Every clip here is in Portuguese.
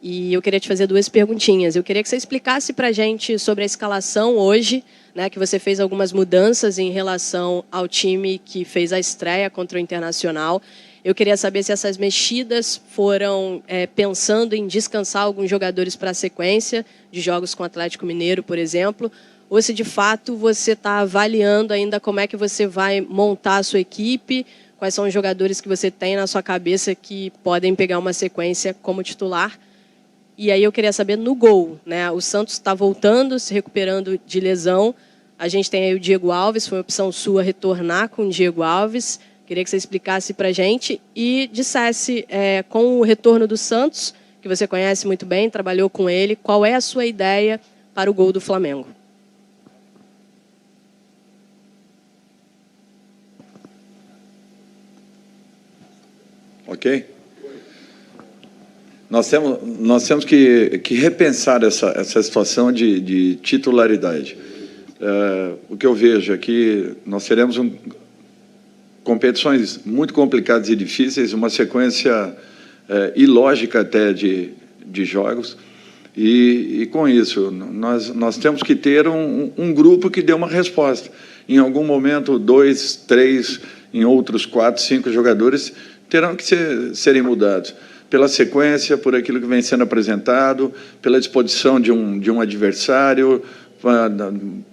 E eu queria te fazer duas perguntinhas. Eu queria que você explicasse para a gente sobre a escalação hoje, né, que você fez algumas mudanças em relação ao time que fez a estreia contra o Internacional. Eu queria saber se essas mexidas foram pensando em descansar alguns jogadores para a sequência de jogos com o Atlético Mineiro, por exemplo, ou se de fato você está avaliando ainda como é que você vai montar a sua equipe, quais são os jogadores que você tem na sua cabeça que podem pegar uma sequência como titular. E aí eu queria saber no gol, né? O Santos está voltando, se recuperando de lesão. A gente tem aí o Diego Alves, foi uma opção sua retornar com o Diego Alves. Queria que você explicasse para a gente e dissesse, com o retorno do Santos, que você conhece muito bem, trabalhou com ele, qual é a sua ideia para o gol do Flamengo? Ok? Nós temos que repensar essa situação de titularidade. O que eu vejo é que nós teremos competições muito complicadas e difíceis, uma sequência ilógica até de jogos, e com isso nós temos que ter um grupo que dê uma resposta. Em algum momento, 2, 3, em outros 4, 5 jogadores terão que serem mudados pela sequência, por aquilo que vem sendo apresentado, pela disposição de um adversário,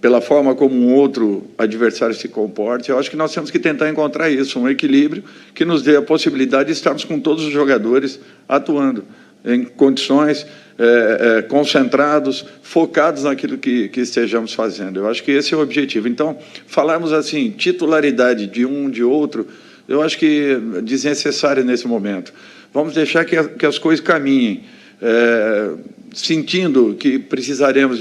pela forma como um outro adversário se comporta. Eu acho que nós temos que tentar encontrar isso, um equilíbrio que nos dê a possibilidade de estarmos com todos os jogadores atuando em condições, concentrados, focados naquilo que estejamos fazendo. Eu acho que esse é o objetivo. Então, falarmos assim, titularidade de um, de outro, eu acho que é desnecessário nesse momento. Vamos deixar que as coisas caminhem, sentindo que precisaremos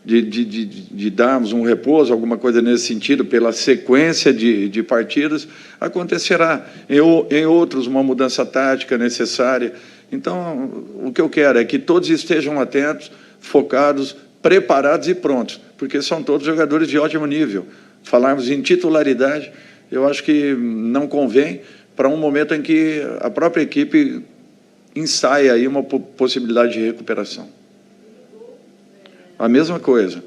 de darmos um repouso, alguma coisa nesse sentido, pela sequência de partidas, acontecerá. Em outros, uma mudança tática necessária. Então, o que eu quero é que todos estejam atentos, focados, preparados e prontos, porque são todos jogadores de ótimo nível. Falarmos em titularidade, eu acho que não convém para um momento em que a própria equipe ensaia aí uma possibilidade de recuperação. A mesma coisa.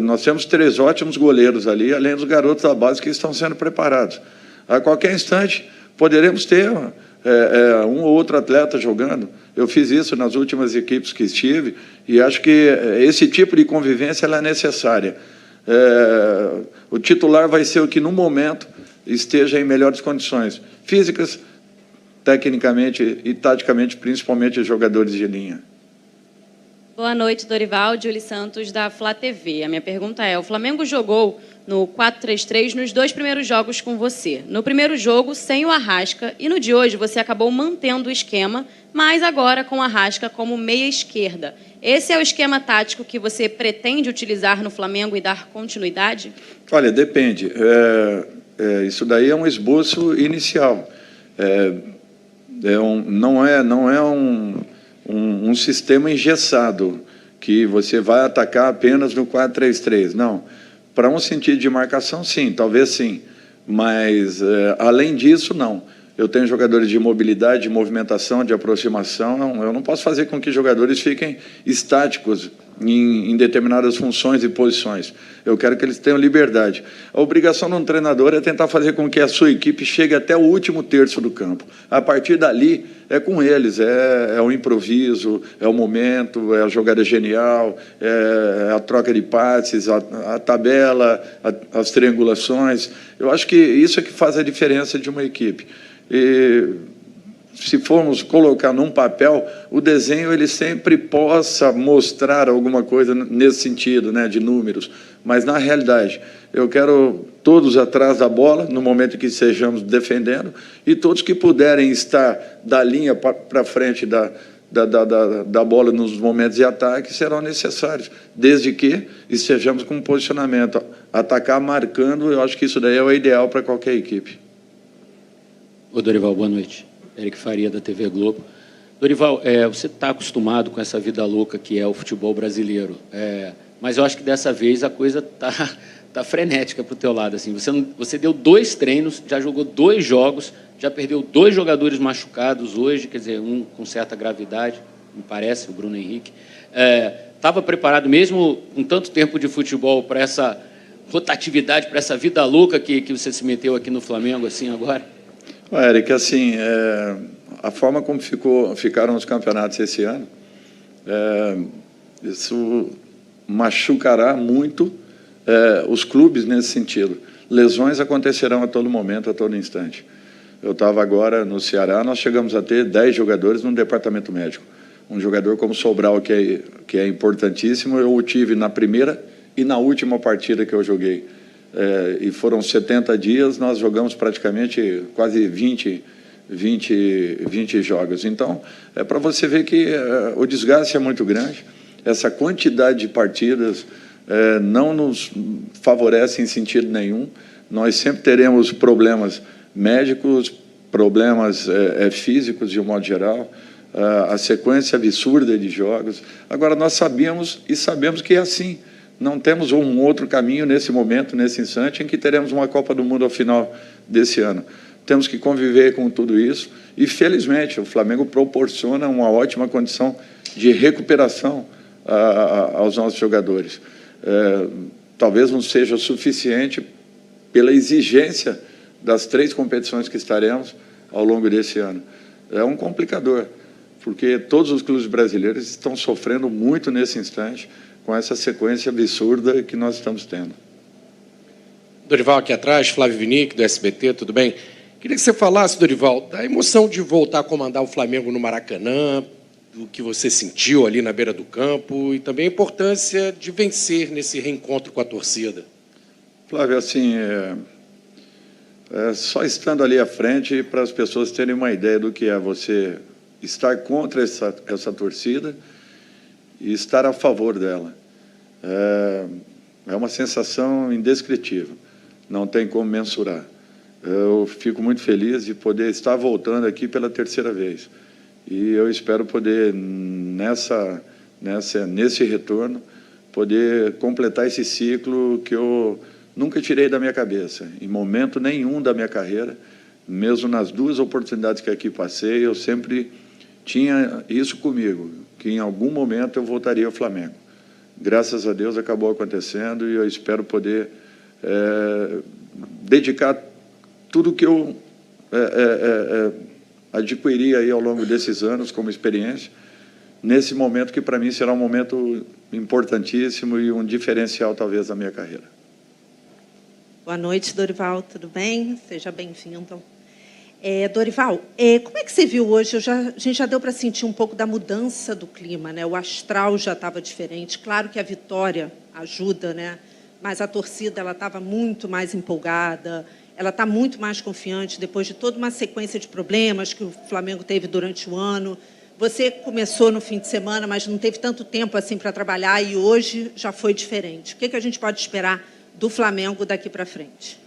Nós temos 3 ótimos goleiros ali, além dos garotos da base que estão sendo preparados. A qualquer instante, poderemos ter um ou outro atleta jogando. Eu fiz isso nas últimas equipes que estive e acho que esse tipo de convivência ela é necessária. O titular vai ser o que, no momento, esteja em melhores condições físicas, tecnicamente e taticamente, principalmente os jogadores de linha. Boa noite, Dorival. Julie Santos, da Flá TV. A minha pergunta é, o Flamengo jogou no 4-3-3 nos 2 primeiros jogos com você. No primeiro jogo, sem o Arrasca, e no de hoje você acabou mantendo o esquema, mas agora com o Arrasca como meia esquerda. Esse é o esquema tático que você pretende utilizar no Flamengo e dar continuidade? Olha, depende. Isso daí é um esboço inicial. Não é um sistema engessado, que você vai atacar apenas no 4-3-3. Não. Para um sentido de marcação, sim, talvez sim. Mas, além disso, não. Eu tenho jogadores de mobilidade, de movimentação, de aproximação. Eu não posso fazer com que jogadores fiquem estáticos em determinadas funções e posições. Eu quero que eles tenham liberdade. A obrigação de um treinador é tentar fazer com que a sua equipe chegue até o último terço do campo. A partir dali, é com eles, é o improviso, é o momento, é a jogada genial, é a troca de passes, a tabela, as triangulações. Eu acho que isso é que faz a diferença de uma equipe. E se formos colocar num papel, o desenho ele sempre possa mostrar alguma coisa nesse sentido, né, de números. Mas, na realidade, eu quero todos atrás da bola, no momento em que estejamos defendendo, e todos que puderem estar da linha para frente da bola nos momentos de ataque serão necessários, desde que estejamos com um posicionamento. Atacar marcando, eu acho que isso daí é o ideal para qualquer equipe. Ô, Dorival, boa noite. Eric Faria, da TV Globo. Dorival, você está acostumado com essa vida louca que é o futebol brasileiro, mas eu acho que dessa vez a coisa tá frenética para o teu lado. Assim. Você deu 2 treinos, já jogou 2 jogos, já perdeu 2 jogadores machucados hoje, quer dizer, um com certa gravidade, me parece, o Bruno Henrique. Estava preparado mesmo com tanto tempo de futebol para essa rotatividade, para essa vida louca que você se meteu aqui no Flamengo assim agora? Eric, assim, a forma como ficaram os campeonatos esse ano, isso machucará muito os clubes nesse sentido. Lesões acontecerão a todo momento, a todo instante. Eu estava agora no Ceará, nós chegamos a ter 10 jogadores no departamento médico. Um jogador como Sobral, que é importantíssimo, eu o tive na primeira e na última partida que eu joguei. E foram 70 dias, nós jogamos praticamente quase 20 jogos. Então, é para você ver que o desgaste é muito grande. Essa quantidade de partidas não nos favorece em sentido nenhum. Nós sempre teremos problemas médicos, problemas físicos, de um modo geral, a sequência absurda de jogos. Agora, nós sabemos que é assim. Não temos um outro caminho nesse momento, nesse instante, em que teremos uma Copa do Mundo ao final desse ano. Temos que conviver com tudo isso e, felizmente, o Flamengo proporciona uma ótima condição de recuperação aos nossos jogadores. Talvez não seja suficiente pela exigência das 3 competições que estaremos ao longo desse ano. É um complicador, porque todos os clubes brasileiros estão sofrendo muito nesse instante com essa sequência absurda que nós estamos tendo. Dorival, aqui atrás, Flávio Vinick, do SBT, tudo bem? Queria que você falasse, Dorival, da emoção de voltar a comandar o Flamengo no Maracanã, do que você sentiu ali na beira do campo e também a importância de vencer nesse reencontro com a torcida. Flávio, assim, só estando ali à frente para as pessoas terem uma ideia do que é você estar contra essa torcida e estar a favor dela. É uma sensação indescritível, não tem como mensurar. Eu fico muito feliz de poder estar voltando aqui pela 3ª vez. E eu espero poder, nesse retorno, poder completar esse ciclo que eu nunca tirei da minha cabeça, em momento nenhum da minha carreira, mesmo nas 2 oportunidades que aqui passei, eu sempre tinha isso comigo, que em algum momento eu voltaria ao Flamengo. Graças a Deus acabou acontecendo e eu espero poder dedicar tudo que eu adquiri aí ao longo desses anos como experiência, nesse momento que para mim será um momento importantíssimo e um diferencial talvez da minha carreira. Boa noite, Dorival, tudo bem? Seja bem-vindo. Dorival, como é que você viu hoje? A gente já deu para sentir um pouco da mudança do clima, né? O astral já estava diferente. Claro que a vitória ajuda, né? Mas a torcida ela estava muito mais empolgada, ela está muito mais confiante depois de toda uma sequência de problemas que o Flamengo teve durante o ano. Você começou no fim de semana, mas não teve tanto tempo assim para trabalhar e hoje já foi diferente. O que a gente pode esperar do Flamengo daqui para frente?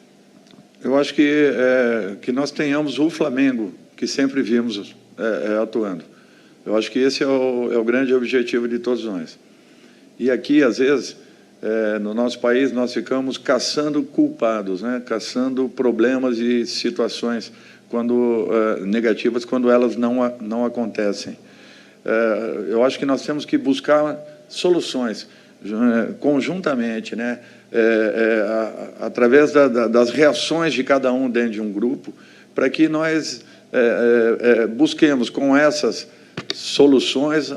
Eu acho que nós tenhamos o Flamengo que sempre vimos atuando. Eu acho que esse é o grande objetivo de todos nós. E aqui, às vezes, no nosso país, nós ficamos caçando culpados, né? Caçando problemas e situações negativas quando elas não acontecem. Eu acho que nós temos que buscar soluções conjuntamente, né? Através das reações de cada um dentro de um grupo, para que nós busquemos, com essas soluções,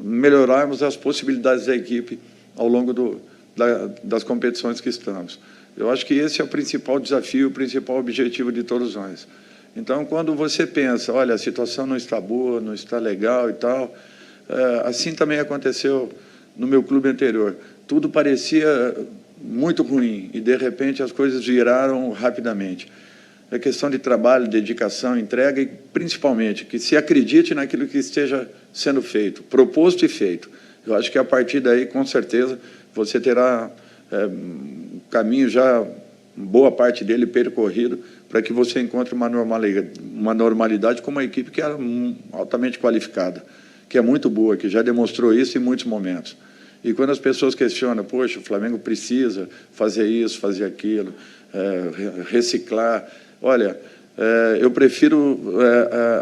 melhorarmos as possibilidades da equipe ao longo das competições que estamos. Eu acho que esse é o principal desafio, o principal objetivo de todos nós. Então, quando você pensa, olha, a situação não está boa, não está legal e tal, assim também aconteceu no meu clube anterior. Tudo parecia muito ruim e, de repente, as coisas viraram rapidamente. É questão de trabalho, dedicação, entrega e, principalmente, que se acredite naquilo que esteja sendo feito, proposto e feito. Eu acho que, a partir daí, com certeza, você terá um caminho já, boa parte dele, percorrido, para que você encontre uma normalidade com uma equipe que é altamente qualificada, que é muito boa, que já demonstrou isso em muitos momentos. E quando as pessoas questionam, poxa, o Flamengo precisa fazer isso, fazer aquilo, reciclar. Olha, eu prefiro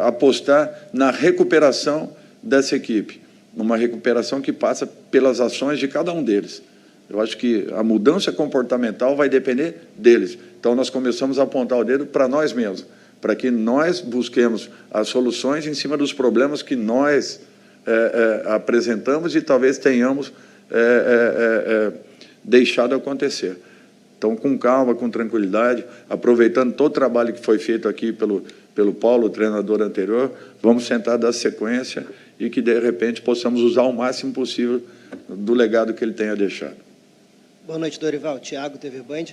apostar na recuperação dessa equipe, uma recuperação que passa pelas ações de cada um deles. Eu acho que a mudança comportamental vai depender deles. Então, nós começamos a apontar o dedo para nós mesmos, para que nós busquemos as soluções em cima dos problemas que nós apresentamos e talvez tenhamos deixado acontecer. Então, com calma, com tranquilidade, aproveitando todo o trabalho que foi feito aqui pelo Paulo, o treinador anterior, vamos tentar dar sequência e que, de repente, possamos usar o máximo possível do legado que ele tenha deixado. Boa noite, Dorival. Thiago, TV Band.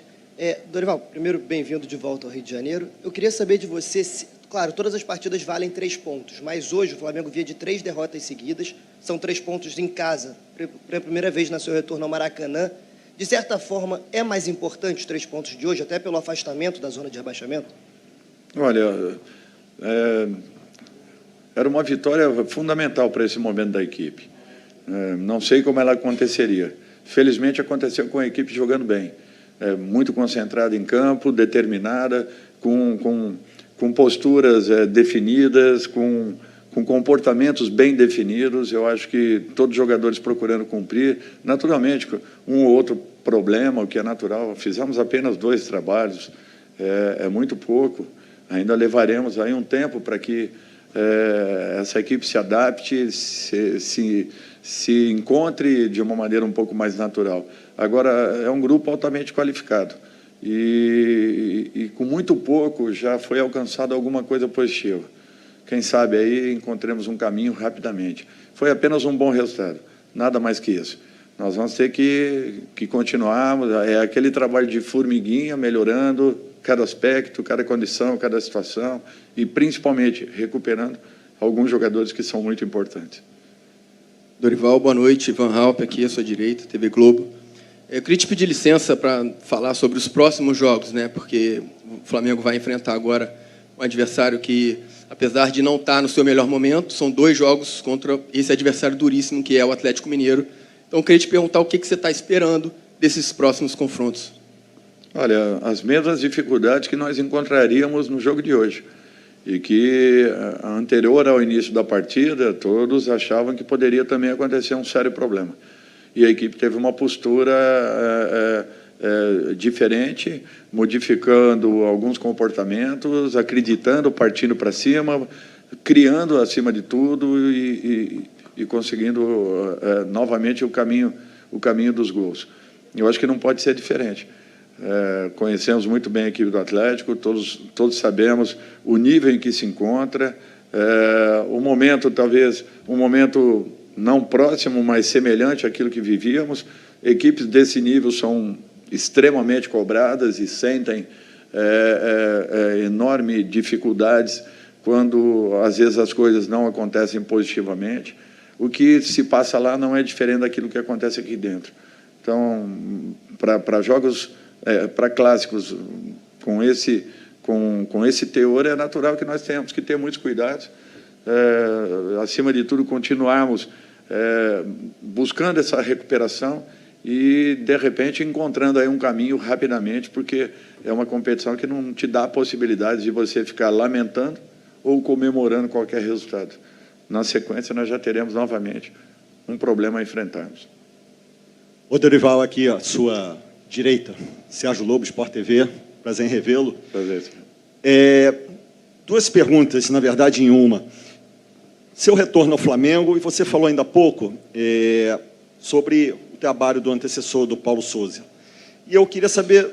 Dorival, primeiro, bem-vindo de volta ao Rio de Janeiro. Eu queria saber de você, claro, todas as partidas valem 3 pontos, mas hoje o Flamengo via de 3 derrotas seguidas, são 3 pontos em casa, pela primeira vez no seu retorno ao Maracanã. De certa forma, é mais importante os 3 pontos de hoje, até pelo afastamento da zona de rebaixamento? Olha, era uma vitória fundamental para esse momento da equipe. Não sei como ela aconteceria. Felizmente, aconteceu com a equipe jogando bem. Muito concentrada em campo, determinada, com posturas definidas, com comportamentos bem definidos. Eu acho que todos os jogadores procurando cumprir. Naturalmente, um ou outro problema, o que é natural. Fizemos apenas 2 trabalhos, é muito pouco. Ainda levaremos aí um tempo para que essa equipe se adapte, se encontre de uma maneira um pouco mais natural. Agora, é um grupo altamente qualificado e com muito pouco já foi alcançado alguma coisa positiva. Quem sabe aí encontremos um caminho rapidamente. Foi apenas um bom resultado, nada mais que isso. Nós vamos ter que continuarmos, aquele trabalho de formiguinha, melhorando cada aspecto, cada condição, cada situação e, principalmente, recuperando alguns jogadores que são muito importantes. Dorival, boa noite. Ivan Halpe, aqui à sua direita, TV Globo. Eu queria te pedir licença para falar sobre os próximos jogos, né? Porque o Flamengo vai enfrentar agora um adversário que, apesar de não estar no seu melhor momento, são 2 jogos contra esse adversário duríssimo, que é o Atlético Mineiro. Então, eu queria te perguntar o que você está esperando desses próximos confrontos. Olha, as mesmas dificuldades que nós encontraríamos no jogo de hoje. E que, anterior ao início da partida, todos achavam que poderia também acontecer um sério problema. E a equipe teve uma postura diferente, modificando alguns comportamentos, acreditando, partindo para cima, criando acima de tudo e conseguindo novamente o caminho dos gols. Eu acho que não pode ser diferente. Conhecemos muito bem a equipe do Atlético, todos sabemos o nível em que se encontra, o momento, talvez, um momento não próximo, mas semelhante àquilo que vivíamos. Equipes desse nível são extremamente cobradas e sentem enormes dificuldades quando, às vezes, as coisas não acontecem positivamente. O que se passa lá não é diferente daquilo que acontece aqui dentro. Então, para jogos... para clássicos com esse teor, é natural que nós tenhamos que ter muitos cuidados, acima de tudo, continuarmos buscando essa recuperação e, de repente, encontrando aí um caminho rapidamente, porque é uma competição que não te dá a possibilidade de você ficar lamentando ou comemorando qualquer resultado. Na sequência, nós já teremos novamente um problema a enfrentarmos. Ô, Dorival, aqui, à sua direita, Sérgio Lobo, Sport TV, prazer em revê-lo. Prazer. 2 perguntas, na verdade, em uma. Seu retorno ao Flamengo, e você falou ainda há pouco sobre o trabalho do antecessor do Paulo Sousa. E eu queria saber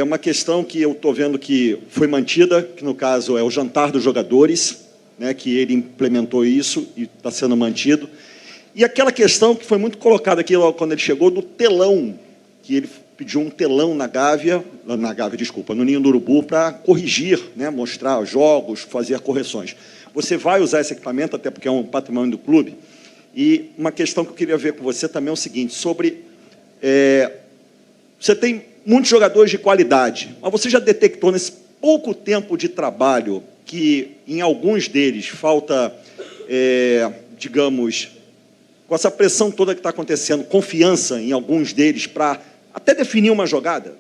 uma questão que eu estou vendo que foi mantida, que no caso é o jantar dos jogadores, né, que ele implementou isso e está sendo mantido. E aquela questão que foi muito colocada aqui logo quando ele chegou, do telão, que ele pediu um telão no Ninho do Urubu, para corrigir, né, mostrar jogos, fazer correções. Você vai usar esse equipamento, até porque é um patrimônio do clube. E uma questão que eu queria ver com você também é o seguinte, sobre... você tem muitos jogadores de qualidade, mas você já detectou nesse pouco tempo de trabalho que em alguns deles falta, digamos, com essa pressão toda que está acontecendo, confiança em alguns deles para até definir uma jogada?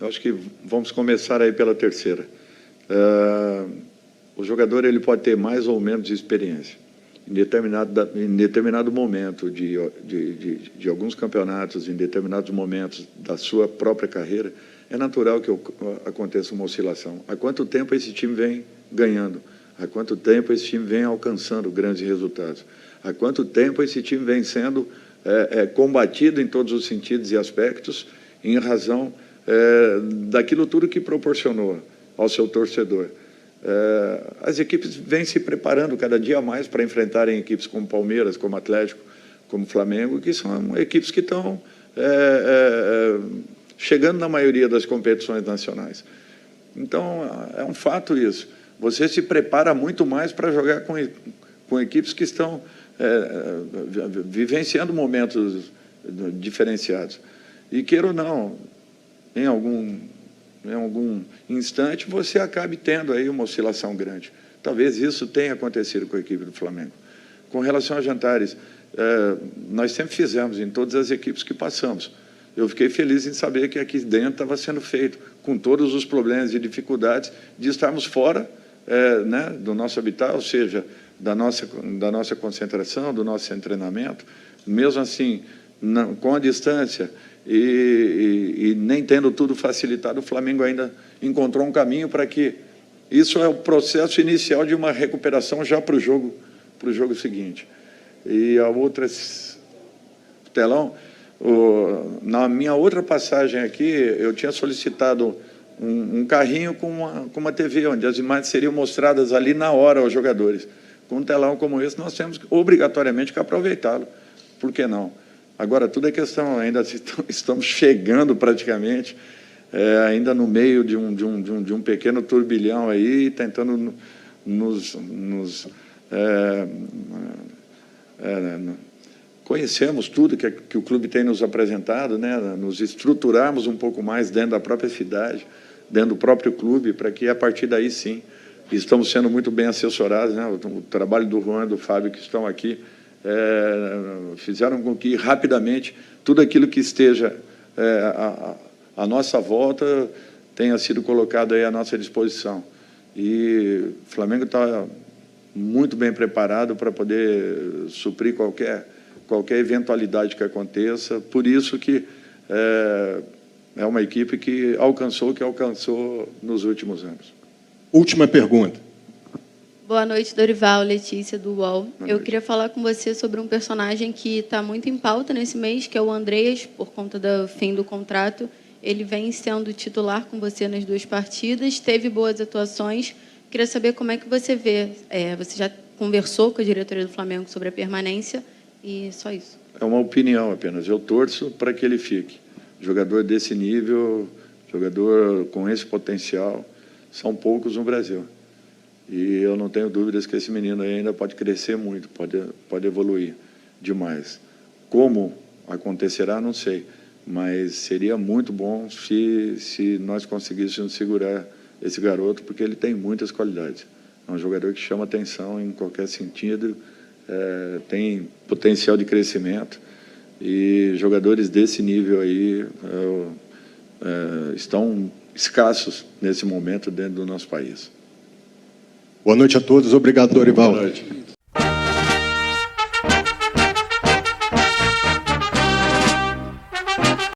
Eu acho que vamos começar aí pela terceira. O jogador ele pode ter mais ou menos experiência. Em determinado momento de alguns campeonatos, em determinados momentos da sua própria carreira, é natural que aconteça uma oscilação. Há quanto tempo esse time vem ganhando? Há quanto tempo esse time vem alcançando grandes resultados? Há quanto tempo esse time vem sendo combatido em todos os sentidos e aspectos em razão daquilo tudo que proporcionou ao seu torcedor? As equipes vêm se preparando cada dia mais para enfrentarem equipes como Palmeiras, como Atlético, como Flamengo, que são equipes que estão chegando na maioria das competições nacionais. Então, é um fato isso. Você se prepara muito mais para jogar com equipes que estão vivenciando momentos diferenciados. E, queira ou não, em algum instante, você acabe tendo aí uma oscilação grande. Talvez isso tenha acontecido com a equipe do Flamengo. Com relação a jantares, nós sempre fizemos em todas as equipes que passamos. Eu fiquei feliz em saber que aqui dentro estava sendo feito, com todos os problemas e dificuldades de estarmos fora do nosso habitat, ou seja, da nossa concentração, do nosso treinamento. Mesmo assim, com a distância e nem tendo tudo facilitado, o Flamengo ainda encontrou um caminho para que isso é o processo inicial de uma recuperação já para o jogo seguinte. E a outra, telão, na minha outra passagem aqui, eu tinha solicitado um carrinho com uma TV, onde as imagens seriam mostradas ali na hora aos jogadores. Com um telão como esse, nós temos obrigatoriamente que aproveitá-lo. Por que não? Agora, tudo é questão, ainda estamos chegando praticamente, ainda no meio de um pequeno turbilhão aí, tentando conhecermos tudo que o clube tem nos apresentado, né? Nos estruturarmos um pouco mais dentro da própria cidade, dentro do próprio clube, para que, a partir daí, sim, estamos sendo muito bem assessorados, né? O trabalho do Juan e do Fábio, que estão aqui, fizeram com que, rapidamente, tudo aquilo que esteja à nossa volta tenha sido colocado aí à nossa disposição. E o Flamengo está muito bem preparado para poder suprir qualquer eventualidade que aconteça. Por isso que é uma equipe que alcançou o que alcançou nos últimos anos. Última pergunta. Boa noite, Dorival, Letícia, do UOL. Eu queria falar com você sobre um personagem que está muito em pauta nesse mês, que é o Andreas, por conta do fim do contrato. Ele vem sendo titular com você nas 2 partidas, teve boas atuações. Queria saber como é que você vê. Você já conversou com a diretoria do Flamengo sobre a permanência e só isso. É uma opinião apenas. Eu torço para que ele fique. Jogador desse nível, jogador com esse potencial, são poucos no Brasil. E eu não tenho dúvidas que esse menino aí ainda pode crescer muito, pode evoluir demais. Como acontecerá, não sei, mas seria muito bom se nós conseguíssemos segurar esse garoto, porque ele tem muitas qualidades. É um jogador que chama atenção em qualquer sentido, tem potencial de crescimento, e jogadores desse nível aí estão escassos nesse momento dentro do nosso país. Boa noite a todos. Obrigado, Dorival. Boa noite.